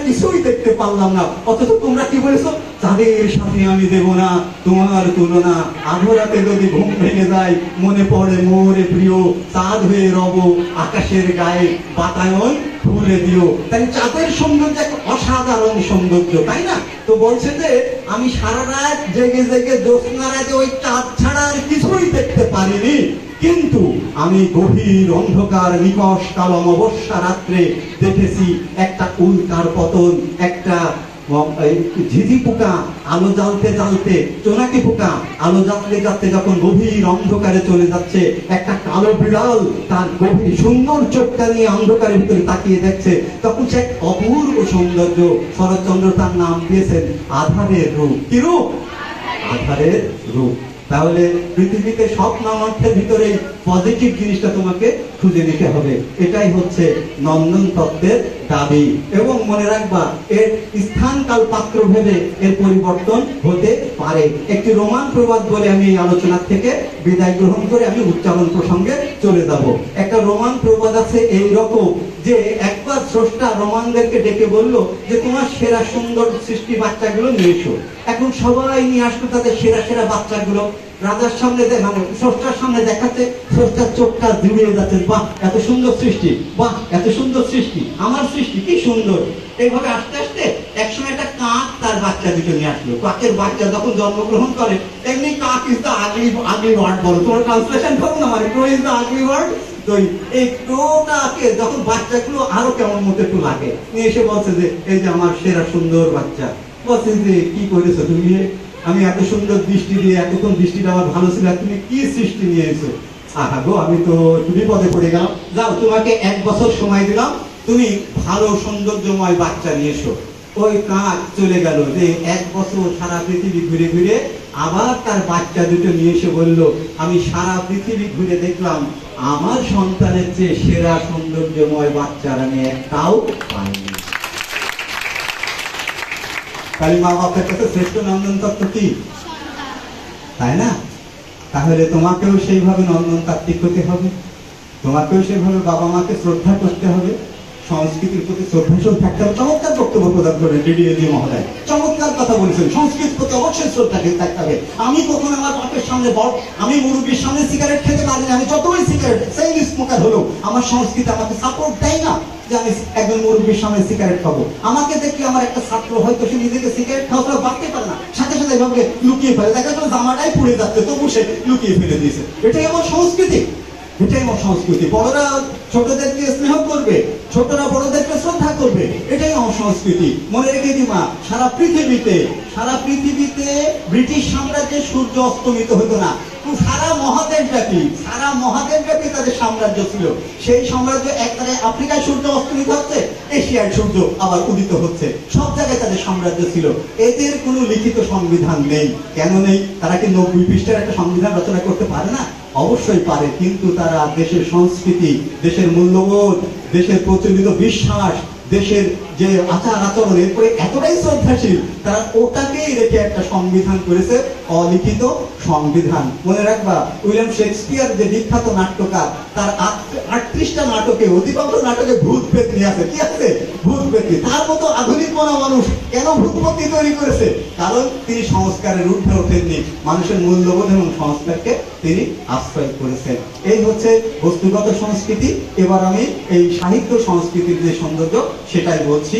কিছুই দেখতে পারলাম না, অথচ তোমরা কি বলেছো, চাঁদের সাথে আমি দেব না তোমার তুলনা, আধরাতে যদি ঘুম ভেঙে যায় মনে পড়ে মোরে প্রিয়, চাঁদ হয়ে রব আকাশের গায়ে বাতায়ন খুলে দিও। তাই চাঁদের সৌন্দর্য একটা অসাধারণ সৌন্দর্য, তাই না? তো বলছে যে আমি সারা রাত জেগে জেগে জ্যোৎস্না রাতে ওই চাঁদ ছাড়া আর কিছুই দেখতে পারিনি, কিন্তু আমি গভীর অন্ধকার নিকষ কাল অমাবস্যা রাত্রে দেখেছি একটা উল্কার পতন, একটা ঝিঝি পোকা আলো জ্বালতে জ্বালতে, জোনাকি পোকা আলো জ্বালতে জ্বালতে যখন গভীর অন্ধকারে চলে যাচ্ছে, একটা কালো বিড়াল তার গভীর সুন্দর চোখটা নিয়ে অন্ধকারের ভিতরে তাকিয়ে দেখছে, তখন সে এক অপূর্ব সৌন্দর্য। শরৎচন্দ্র তার নাম দিয়েছেন আধারের রূপ। কি রূপ? আধারের রূপ। তাহলে পৃথিবীতে সব নামার্থের ভিতরে পজিটিভ জিনিসটা তোমাকে খুঁজে নিতে হবে। এটাই হচ্ছে নন্দন তত্ত্বের দাবি। এবং মনে রাখবা, এর স্থান কাল পাত্র ভেবে এর পরিবর্তন হতে পারে। একটি রোমান প্রবাদ বলে আমি এই আলোচনা থেকে বিদায় গ্রহণ করে আমি উচ্চারণ প্রসঙ্গে চলে যাব। একটা রোমান প্রবাদ আছে এই রকম, যে একবার স্রষ্টা রোমানদেরকে ডেকে বলল যে তোমার সেরা সুন্দর সৃষ্টি বাচ্চাগুলো নিয়ে এসো। এখন সবাই নিয়ে আসলো তাদের সেরা সেরা বাচ্চাগুলো, রাজার সামনে দেখানো, স্রষ্টার সামনে দেখাচ্ছে, স্রষ্টার চোখটা জুড়িয়ে যাচ্ছে, বাহ এত সুন্দর সৃষ্টি, বাহ এত সুন্দর সৃষ্টি, আমার সৃষ্টি কি সুন্দর। এইভাবে আস্তে আস্তে একসময় একটা কাক তার বাচ্চা দুটো নিয়ে আসলো। কাকের বাচ্চা যখন জন্মগ্রহণ করে, এমনি কাক ইজ দ্য আগলি ওয়ার্ড বলো, তোমার ট্রান্সলেশন করো না, মানে crow is the ugly word. তো এই ক্রোটাকে যখন বাচ্চাগুলো আরো কেমন মতো একটু লাগে, নিয়ে এসে বলছে যে এই যে আমার সেরা সুন্দর বাচ্চা। বলছে যে কি করেছো তুমি, আমি এত সুন্দর দৃষ্টি দিয়ে এতক্ষণ দৃষ্টিটা আমার ভালো ছিল, তুমি কি সৃষ্টি নিয়ে এসো। আহা গো, আমি তো বিপদে পড়ে গেলাম, যাও তোমাকে 1 বছর সময় দিলাম, তুমি ভালো সৌন্দর্যময় বাচ্চা নিয়ে এসো। ওই কাক চলে গেল, যে 1 বছর সারা পৃথিবী ঘুরে ঘুরে আবার তার বাচ্চা দুটো নিয়ে এসে বলল, আমি সারা পৃথিবী ঘুরে দেখলাম আমার সন্তানের চেয়ে সেরা সৌন্দর্যময় বাচ্চার আমি একটাও পাইনি। তাহলে মা বাবার কাছে শ্রেষ্ঠ নন্দন তত্ত্ব কি, তাই না? তাহলে তোমাকেও সেইভাবে নন্দন তাত্ত্বিক হতে হবে, তোমাকেও সেইভাবে বাবা মাকে শ্রদ্ধা করতে হবে, সংস্কৃতির প্রতি শ্রদ্ধাশীল থাকতে হবে। চমৎকার বক্তব্য প্রদান করেন ডিডিএজি মহোদয়, চমৎকার কথা বলেছেন। সংস্কৃতির প্রতি অবশ্যই শ্রদ্ধাশীল থাকতে হবে। আমি কখন আমার বাপের সামনে আমি মুরব্বীর সামনে সিগারেট খেতে পারি না, আমি যতই সিগারেট সেই স্মোকার হলো, আমার সংস্কৃতি আমাকে সাপোর্ট দেয় না যে আমি একজন মুরব্বীর সামনে সিগারেট খাবো। আমাকে দেখলে আমার একটা ছাত্র হয়তো সে নিজেকে সিগারেট খাওয়া বাড়তে পারে না, সাথে সাথে এভাবে লুকিয়ে ফেলে, দেখা গেল জামাটাই পুড়ে যাচ্ছে তবু সে লুকিয়ে ফেলে দিয়েছে। এটাই আমার সংস্কৃতি, এটাই আমার সংস্কৃতি। বড়রা ছোটদেরকে স্নেহ করবে, ছোটরা বড়দেরকে শ্রদ্ধা করবে, এটাই আমার সংস্কৃতি। মনে রেখে দিমা, সারা পৃথিবীতে ব্রিটিশ সাম্রাজ্যে সূর্য অস্তমিত হতো না। সারা মহাদেশব্যাপী তাদের সাম্রাজ্য ছিল। সেই সাম্রাজ্য এক জায়গায় আফ্রিকায় সূর্য অস্তমিত হচ্ছে, এশিয়ায় সূর্য আবার উদিত হচ্ছে, সব জায়গায় তাদের সাম্রাজ্য ছিল। এদের কোনো লিখিত সংবিধান নেই। কেন নেই? তারা কি 90 পৃষ্ঠার একটা সংবিধান রচনা করতে পারে না? অবশ্যই পারে, কিন্তু তারা দেশের সংস্কৃতি, দেশের মূল্যবোধ, দেশের প্রচলিত বিশ্বাস, দেশের যে আচার আচরণ, এরপরে এতটাই শ্রদ্ধাশীল, তারা ওটাকেই রেখে একটা সংবিধান করেছে, অলিখিত সংবিধান। মনে রাখবা, উইলিয়াম শেক্সপিয়ার যে বিখ্যাত নাট্যকার, তার 38টা নাটকে, অধিকাংশ নাটকে ভূত প্রেত নিয়ে আছে। কি আছে? ভূত প্রেত। তার মতো আধুনিক মনা মানুষ কেন ভূতপতি তৈরি করেছে? কারণ তিনি সংস্কারের ঊর্ধ্বে ওঠেননি, মানুষের মূল্যবোধ এবং সংস্কারকে তিনি আশ্রয় করেছেন। এই হচ্ছে বস্তুগত সংস্কৃতি। এবার আমি এই সাহিত্য সংস্কৃতির যে সৌন্দর্য সেটাই বলছি।